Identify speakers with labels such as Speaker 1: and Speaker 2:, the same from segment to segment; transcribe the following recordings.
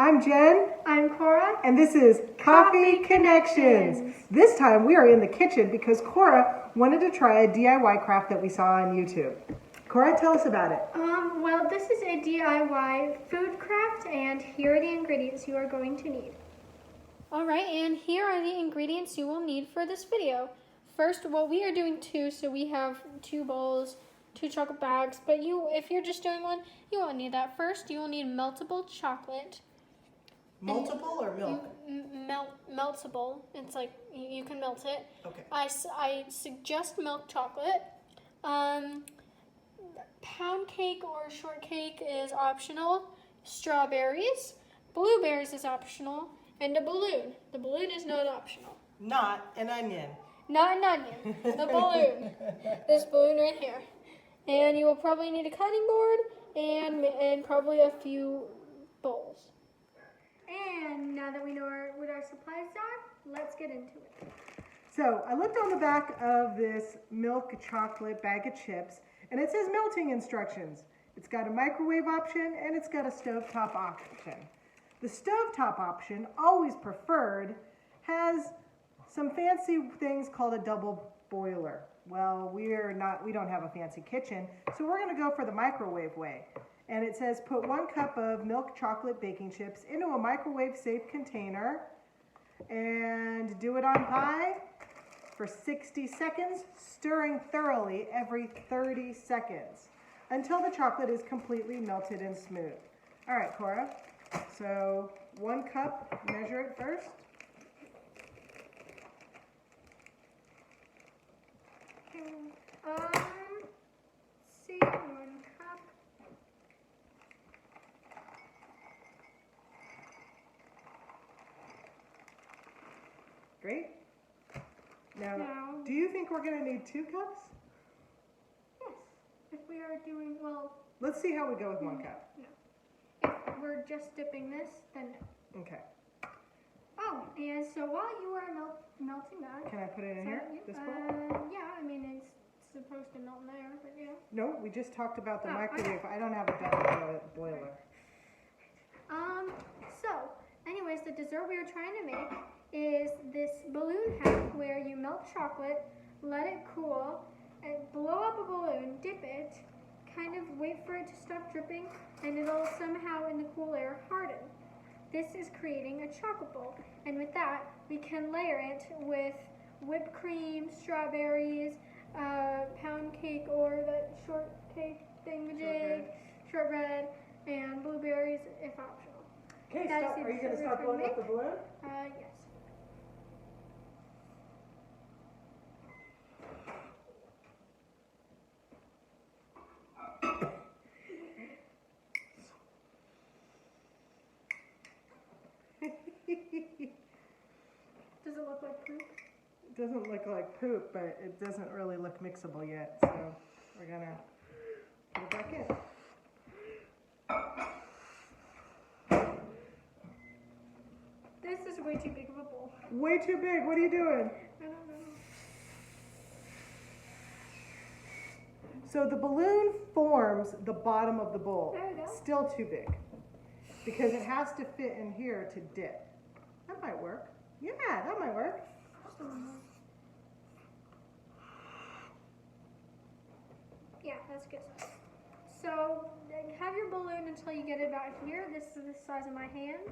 Speaker 1: I'm Jen.
Speaker 2: I'm Cora.
Speaker 1: And this is Coffee Connections. This time we are in the kitchen because Cora wanted to try a DIY craft that we saw on YouTube. Cora, tell us about it.
Speaker 2: Well, this is a DIY food craft, and here are the ingredients you are going to need. Alright, and here are the ingredients you will need for this video. First, well, we are doing two, so we have 2 bowls, 2 chocolate bags, but if you're just doing one, you won't need that. First, you will need meltable chocolate.
Speaker 1: Multiple or milk?
Speaker 2: Meltable. It's like you can melt it.
Speaker 1: Okay.
Speaker 2: I suggest milk chocolate. Pound cake or shortcake is optional. Strawberries. Blueberries is optional. And a balloon. The balloon is not optional.
Speaker 1: Not an onion.
Speaker 2: Not an onion. The balloon. This balloon right here. And you will probably need a cutting board and probably a few bowls. And now that we know what our supplies are, let's get into it.
Speaker 1: So I looked on the back of this milk chocolate bag of chips, and it says melting instructions. It's got a microwave option and it's got a stovetop option. The stovetop option, always preferred, has some fancy things called a double boiler. Well, we don't have a fancy kitchen, so we're going to go for the microwave way. And it says put 1 cup of milk chocolate baking chips into a microwave safe container and do it on high for 60 seconds, stirring thoroughly every 30 seconds until the chocolate is completely melted and smooth. All right, Cora, so 1 cup, measure it first.
Speaker 2: See, 1 cup.
Speaker 1: Great. Now, do you think we're going to need 2 cups?
Speaker 2: Yes. If we are doing, well...
Speaker 1: Let's see how we go with 1 cup.
Speaker 2: No. If we're just dipping this, then no.
Speaker 1: Okay.
Speaker 2: Oh, and so while you are melting that...
Speaker 1: Can I put it in here, this bowl?
Speaker 2: Yeah, I mean, it's supposed to melt in there, but yeah.
Speaker 1: No, we just talked about the microwave. Okay. I don't have a double boiler.
Speaker 2: So, anyways, the dessert we are trying to make is this balloon hack where you melt chocolate, let it cool, and blow up a balloon, dip it, kind of wait for it to stop dripping, and it'll somehow in the cool air harden. This is creating a chocolate bowl, and with that we can layer it with whipped cream, strawberries, pound cake or that shortcake thingamajig, shortbread, and blueberries if optional.
Speaker 1: Okay, are you going to start blowing up the balloon?
Speaker 2: Yes. Does it look like poop?
Speaker 1: It doesn't look like poop, but it doesn't really look mixable yet, so we're going to put it back in.
Speaker 2: This is way too big of a bowl.
Speaker 1: Way too big. What are you doing?
Speaker 2: I don't know.
Speaker 1: So the balloon forms the bottom of the bowl.
Speaker 2: There we go.
Speaker 1: Still too big because it has to fit in here to dip. That might work. Yeah, that might work.
Speaker 2: Yeah, that's good. So have your balloon until you get it about here. This is the size of my hand.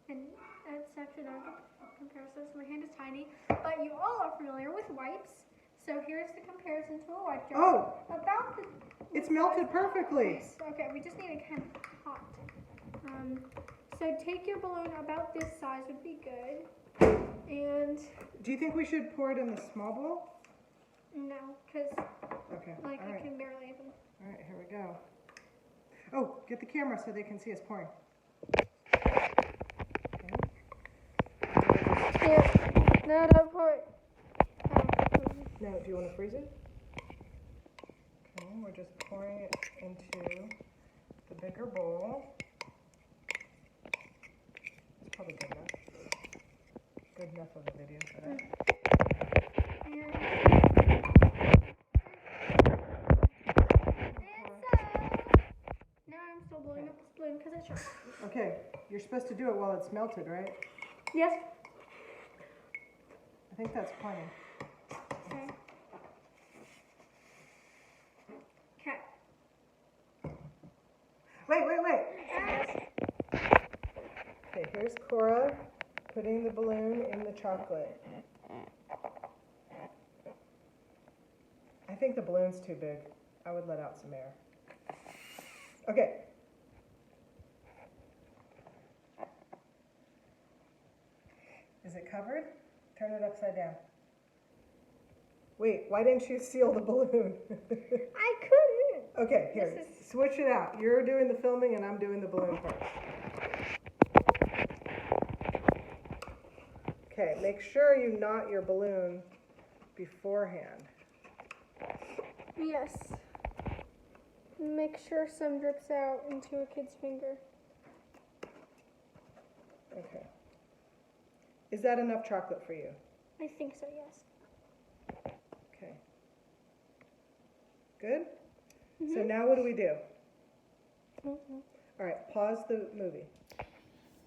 Speaker 2: And that's actually not a comparison. So my hand is tiny. But you all are familiar with wipes. So here's the comparison to a wipe jar.
Speaker 1: Oh,
Speaker 2: about the
Speaker 1: it's melted perfectly.
Speaker 2: Okay, we just need it kind of hot. So take your balloon about this size would be good. And
Speaker 1: do you think we should pour it in the small bowl?
Speaker 2: no, because
Speaker 1: Okay.
Speaker 2: like
Speaker 1: all
Speaker 2: you
Speaker 1: right.
Speaker 2: can barely even.
Speaker 1: All right, here we go. Oh, get the camera so they can see us pouring.
Speaker 2: Here. No, don't pour it.
Speaker 1: Now, do you want to freeze it? Okay, we're just pouring it into the bigger bowl. It's probably good enough. Good enough of a video for that.
Speaker 2: Now I'm still blowing up the balloon because it's sharp.
Speaker 1: Okay, you're supposed to do it while it's melted, right?
Speaker 2: Yes.
Speaker 1: I think that's plenty.
Speaker 2: Okay. Okay.
Speaker 1: Wait. Okay, here's Cora putting the balloon in the chocolate. I think the balloon's too big. I would let out some air. Okay. Is it covered? Turn it upside down. Wait, why didn't you seal the balloon?
Speaker 2: I couldn't.
Speaker 1: Okay, here, switch it out. You're doing the filming and I'm doing the balloon part. Okay, make sure you knot your balloon beforehand.
Speaker 2: Yes. Make sure some drips out into a kid's finger.
Speaker 1: Okay. Is that enough chocolate for you?
Speaker 2: I think so, yes.
Speaker 1: Okay. Good? So now what do we do? All right, pause the movie.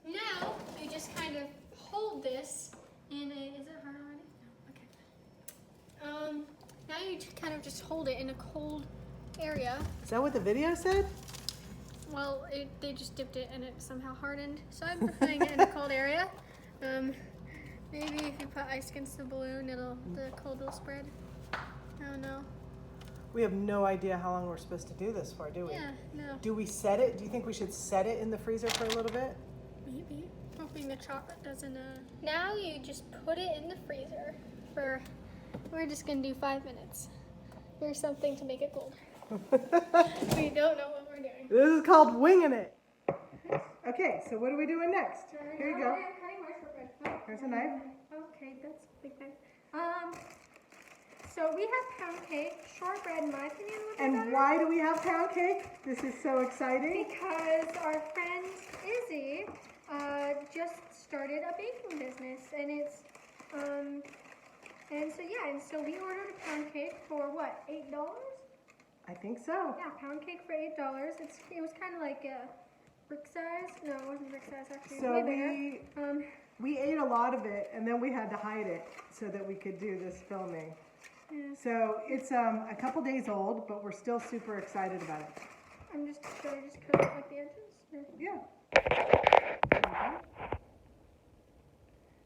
Speaker 2: Now, you just kind of hold this in a, is it hard already? No, okay. Now you kind of just hold it in a cold area.
Speaker 1: Is that what the video said?
Speaker 2: Well, they just dipped it and it somehow hardened. So I'm putting it in a cold area. Maybe if you put ice against the balloon, the cold will spread. I don't know.
Speaker 1: We have no idea how long we're supposed to do this for, do we?
Speaker 2: Yeah, no.
Speaker 1: Do we set it? Do you think we should set it in the freezer for a little bit?
Speaker 2: Maybe. Hoping the chocolate doesn't, Now you just put it in the freezer for, we're just gonna do 5 minutes. Here's something to make it cold. We don't know what we're doing.
Speaker 1: This is called winging it. Okay, so what are we doing next? Here you go.
Speaker 2: I'm cutting my shortbread. Oh,
Speaker 1: Here's a knife.
Speaker 2: Okay, that's a big knife. So we have pound cake, shortbread, in my opinion, would be
Speaker 1: And
Speaker 2: better.
Speaker 1: why do we have pound cake? This is so exciting.
Speaker 2: Because our friend Izzy just started a baking business, and it's and so we ordered a pound cake for what, $8?
Speaker 1: I think so.
Speaker 2: Yeah, pound cake for $8. It was kind of like a brick size. No, it wasn't brick size actually.
Speaker 1: So
Speaker 2: Way bigger.
Speaker 1: we ate a lot of it, and then we had to hide it so that we could do this filming.
Speaker 2: Yeah.
Speaker 1: So it's a couple days old, but we're still super excited about it.
Speaker 2: Should I just cut it like the edges? Or?
Speaker 1: Yeah.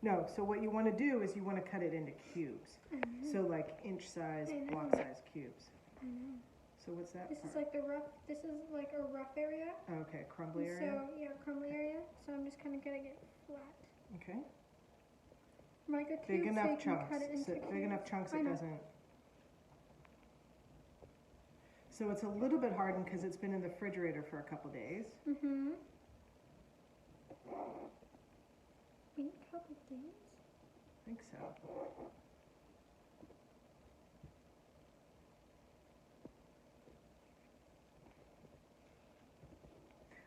Speaker 1: No, so what you want to do is you want to cut it into cubes. So like inch size, block size cubes. So what's that?
Speaker 2: This is like a rough area.
Speaker 1: Okay, crumbly area.
Speaker 2: So yeah, crumbly area. So I'm just kind of getting it flat.
Speaker 1: Okay.
Speaker 2: Micro cubes.
Speaker 1: Big
Speaker 2: so
Speaker 1: enough
Speaker 2: you can
Speaker 1: chunks.
Speaker 2: cut it into
Speaker 1: So big
Speaker 2: cubes.
Speaker 1: enough chunks
Speaker 2: I
Speaker 1: it
Speaker 2: know.
Speaker 1: doesn't. So it's a little bit hardened because it's been in the refrigerator for a couple days.
Speaker 2: Mm-hmm. In a couple days.
Speaker 1: I think so.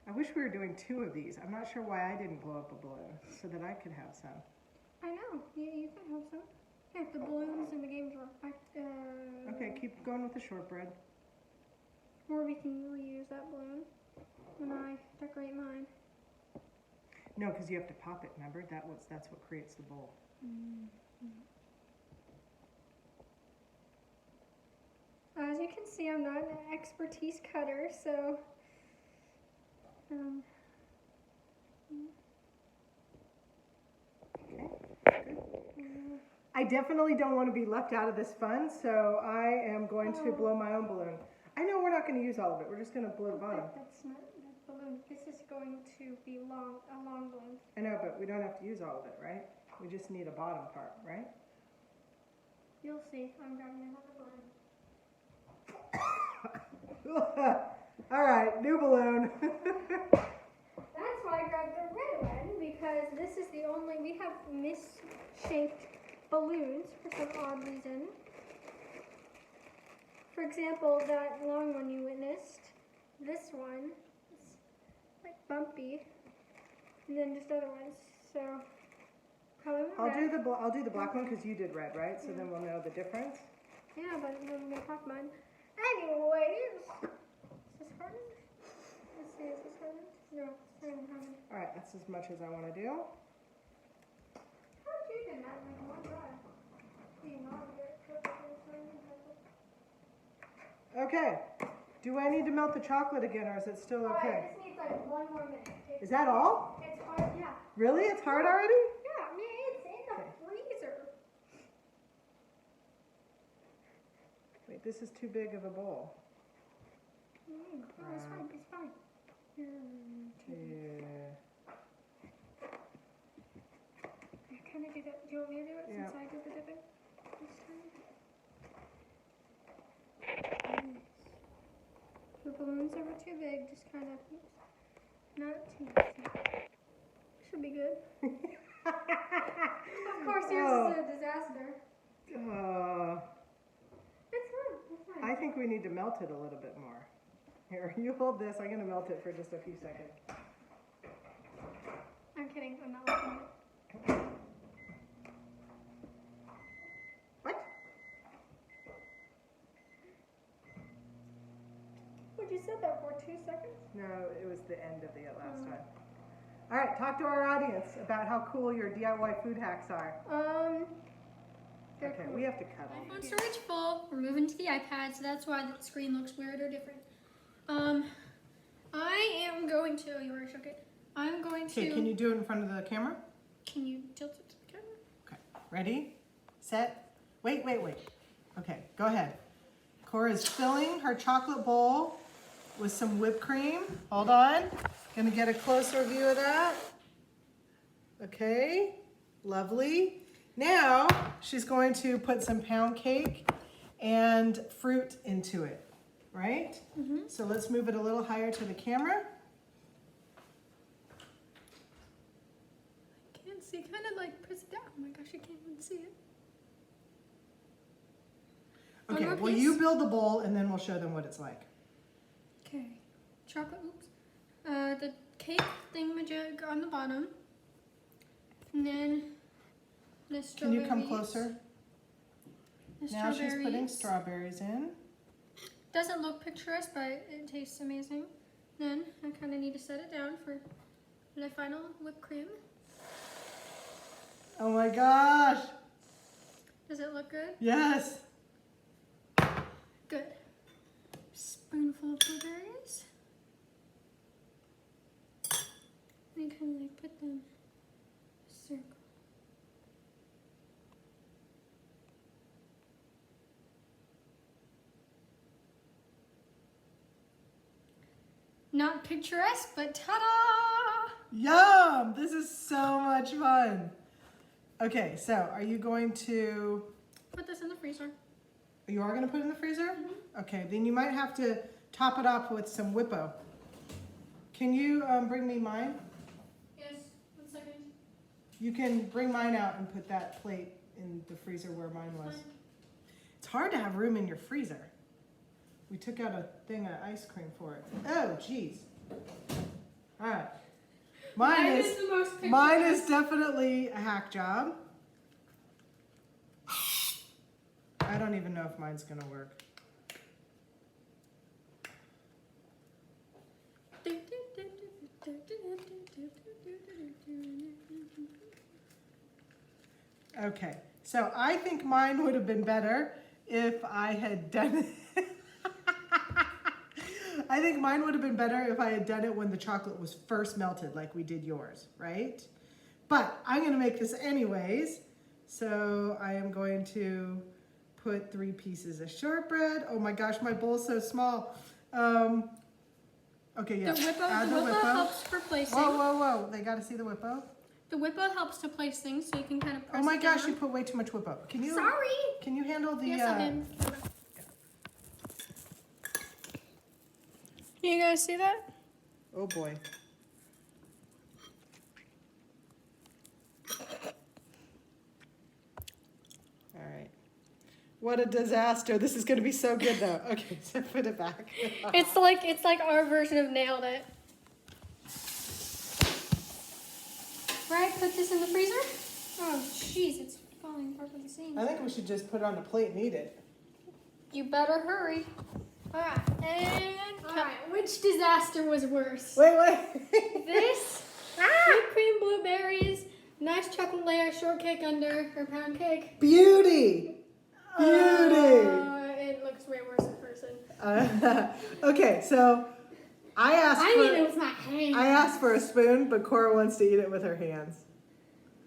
Speaker 1: I wish we were doing 2 of these. I'm not sure why I didn't blow up a balloon so that I could have some.
Speaker 2: I know. You can have some. Yeah, the balloons in the game drawer.
Speaker 1: Okay, keep going with the shortbread.
Speaker 2: Or we can reuse that balloon when I decorate mine.
Speaker 1: No, because you have to pop it, remember? That's what creates the bowl.
Speaker 2: As you can see, I'm not an expertise cutter, so
Speaker 1: I definitely don't want to be left out of this fun, so I am going to blow my own balloon. I know we're not going to use all of it. We're just going to blow the bottom.
Speaker 2: That's not that balloon. This is going to be a long balloon.
Speaker 1: I know, but we don't have to use all of it, right? We just need a bottom part, right?
Speaker 2: You'll see. I'm grabbing another balloon.
Speaker 1: All right, new balloon.
Speaker 2: That's why I grabbed the red one, because this is the only, we have misshaped balloons for some odd reason. For example, that long one you witnessed, this one is like bumpy, and then just other ones. So, color
Speaker 1: I'll do the black one because you did red, right? So then we'll know the difference.
Speaker 2: Yeah, but then we'll talk about it. Anyways, is this hardened? Let's see, is this hardened?
Speaker 1: All right, that's as much as I want to do.
Speaker 2: How did you do that? Like one try. You know,
Speaker 1: Okay. Do I need to melt the chocolate again, or is it still okay?
Speaker 2: Alright, this needs like 1 more minute.
Speaker 1: Is that all?
Speaker 2: It's hard, yeah.
Speaker 1: Really? It's hard already?
Speaker 2: Yeah, I mean, it's in the freezer.
Speaker 1: Wait, this is too big of a bowl.
Speaker 2: Oh, it's fine, it's fine.
Speaker 1: Yeah.
Speaker 2: I kind of do that. Do you want me to do it
Speaker 1: Yeah.
Speaker 2: since I did the dipping this time? The balloons are too big, just kind of, not too much. Should be good. Of course, yours is a disaster. It's fine, it's fine.
Speaker 1: I think we need to melt it a little bit more. Here, you hold this. I'm going to melt it for just a few seconds.
Speaker 2: I'm kidding, I'm not looking at it.
Speaker 1: What?
Speaker 2: Would you set that for 2 seconds?
Speaker 1: No, it was the end of the last time. All right, talk to our audience about how cool your DIY food hacks are.
Speaker 2: They're
Speaker 1: Okay,
Speaker 2: cool.
Speaker 1: we have to cut them.
Speaker 2: iPhone storage full. We're moving to the iPad, so that's why the screen looks weird or different. I am going to. You already shook it. I'm going to.
Speaker 1: Okay, can you do it in front of the camera?
Speaker 2: Can you tilt it to the camera?
Speaker 1: Okay, ready, set, wait. Okay, go ahead. Cora's filling her chocolate bowl with some whipped cream. Hold on, gonna get a closer view of that. Okay, lovely. Now she's going to put some pound cake and fruit into it, right?
Speaker 2: Mm-hmm.
Speaker 1: So let's move it a little higher to the camera.
Speaker 2: I can't see. Kind of like press it down. Oh my gosh, I can't even see it.
Speaker 1: Okay,
Speaker 2: One more
Speaker 1: well
Speaker 2: piece?
Speaker 1: you build the bowl and then we'll show them what it's like.
Speaker 2: Okay. Chocolate. Oops. The cake thingamajig on the bottom. And then the
Speaker 1: Can
Speaker 2: strawberries.
Speaker 1: you come closer?
Speaker 2: The
Speaker 1: Now she's
Speaker 2: strawberries.
Speaker 1: putting strawberries in.
Speaker 2: Doesn't look picturesque, but it tastes amazing. Then I kind of need to set it down for the final whipped cream.
Speaker 1: Oh my gosh.
Speaker 2: Does it look good?
Speaker 1: Yes.
Speaker 2: Good. Spoonful of blueberries. And kind of like put them in a circle. Not picturesque, but ta-da!
Speaker 1: Yum! This is so much fun. Okay, so are you going to,
Speaker 2: Put this in the freezer.
Speaker 1: you are going to put it in the freezer?
Speaker 2: Mm-hmm.
Speaker 1: Okay, then you might have to top it off with some Whippo. Can you bring me mine?
Speaker 2: Yes, 1 second.
Speaker 1: You can bring mine out and put that plate in the freezer where mine was. It's hard to have room in your freezer. We took out a thing of ice cream for it. Oh, geez. All right. Mine is
Speaker 2: the most
Speaker 1: Mine is definitely a hack job. I don't even know if mine's gonna work. Okay, so I think mine would have been better if I had done it. I think mine would have been better if I had done it when the chocolate was first melted, like we did yours, right? But I'm gonna make this anyways. So I am going to put 3 pieces of shortbread. Oh my gosh, my bowl's so small. Okay, yeah.
Speaker 2: The Whippo
Speaker 1: Whippo.
Speaker 2: helps for placing.
Speaker 1: Whoa. They gotta see the Whippo.
Speaker 2: The Whippo helps to place things, so you can kind of press
Speaker 1: Oh my
Speaker 2: it
Speaker 1: gosh,
Speaker 2: down.
Speaker 1: you put way too much Whippo. Can you?
Speaker 2: Sorry!
Speaker 1: Can you handle the?
Speaker 2: Yes, I did. You guys see that?
Speaker 1: Oh boy. All right. What a disaster. This is going to be so good though. Okay, so put it back.
Speaker 2: It's like our version of nailed it. Right, put this in the freezer. Oh jeez, it's falling apart with the seams.
Speaker 1: I think we should just put it on a plate and eat it.
Speaker 2: You better hurry. Alright, and which disaster was worse?
Speaker 1: Wait.
Speaker 2: This shortcake under her pound cake.
Speaker 1: Beauty! Beauty!
Speaker 2: It looks way worse in person.
Speaker 1: Okay, so I
Speaker 2: it with my hands.
Speaker 1: I asked for a spoon, but Cora wants to eat it with her hands.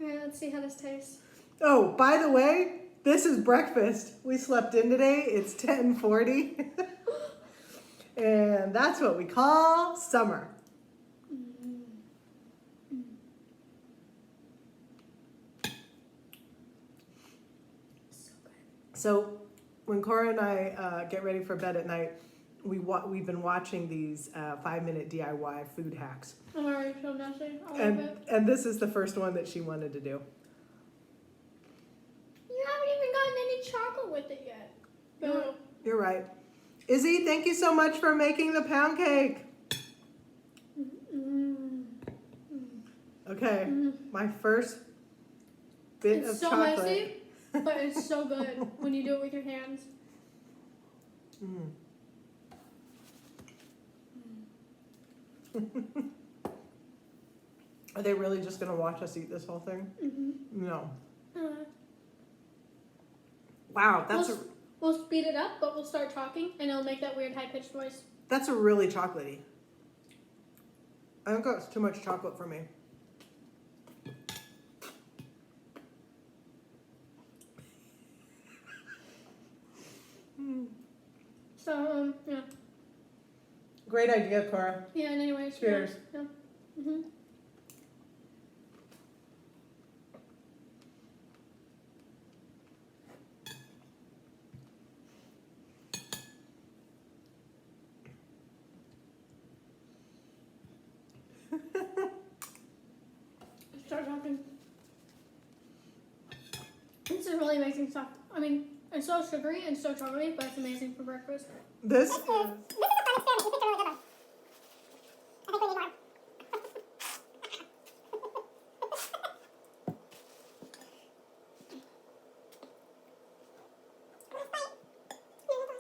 Speaker 2: Alright, let's see how this tastes.
Speaker 1: Oh, by the way, this is breakfast. We slept in today. It's 10:40. And that's what we call summer.
Speaker 2: So good.
Speaker 1: So when Cora and I get ready for bed at night, we've been watching these 5-minute DIY food hacks.
Speaker 2: I'm already so messy. I love
Speaker 1: And,
Speaker 2: it.
Speaker 1: and this is the first one that she wanted to do.
Speaker 2: You haven't even gotten any chocolate with it yet. Boo.
Speaker 1: You're right. Izzy, thank you so much for making the pound cake. Okay, my first bit
Speaker 2: It's
Speaker 1: of
Speaker 2: so
Speaker 1: chocolate.
Speaker 2: messy, but it's so good when you do it with your hands.
Speaker 1: Are they really just gonna watch us eat this whole thing? No. Wow,
Speaker 2: We'll speed it up, but we'll start talking, and it'll make that weird high-pitched voice.
Speaker 1: that's a really chocolatey. I think that's too much chocolate for me.
Speaker 2: So, yeah.
Speaker 1: Great idea, Cora.
Speaker 2: Yeah, and anyways.
Speaker 1: Cheers.
Speaker 2: Yeah. Mm-hmm. Start talking. This is really amazing stuff. I mean, it's so sugary and so chocolatey, but it's amazing for breakfast.
Speaker 1: This
Speaker 3: This is a fun experiment. You picked a really good one. I think we need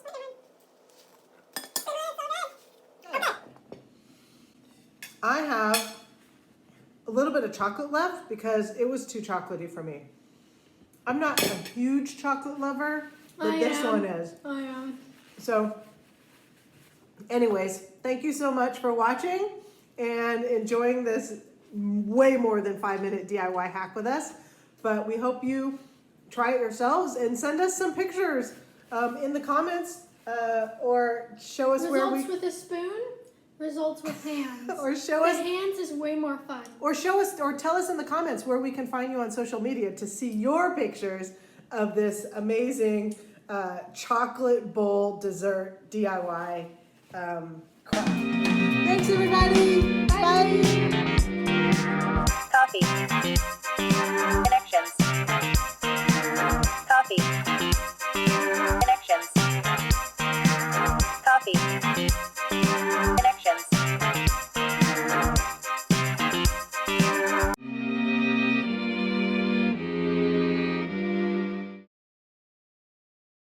Speaker 3: more.
Speaker 1: I have a little bit of chocolate left because it was too chocolatey for me. I'm not a huge chocolate lover, but this one is.
Speaker 2: I am.
Speaker 1: So, anyways, thank you so much for watching and enjoying this way more than 5-minute DIY hack with us. But we hope you try it yourselves and send us some pictures in the comments or show us where we...
Speaker 2: Results with a spoon, results with hands.
Speaker 1: Or show
Speaker 2: With
Speaker 1: us...
Speaker 2: hands is way more fun.
Speaker 1: Or show us, or tell us in the comments where we can find you on social media to see your pictures of this amazing chocolate bowl dessert DIY craft. Thanks, everybody. Bye.
Speaker 3: Coffee.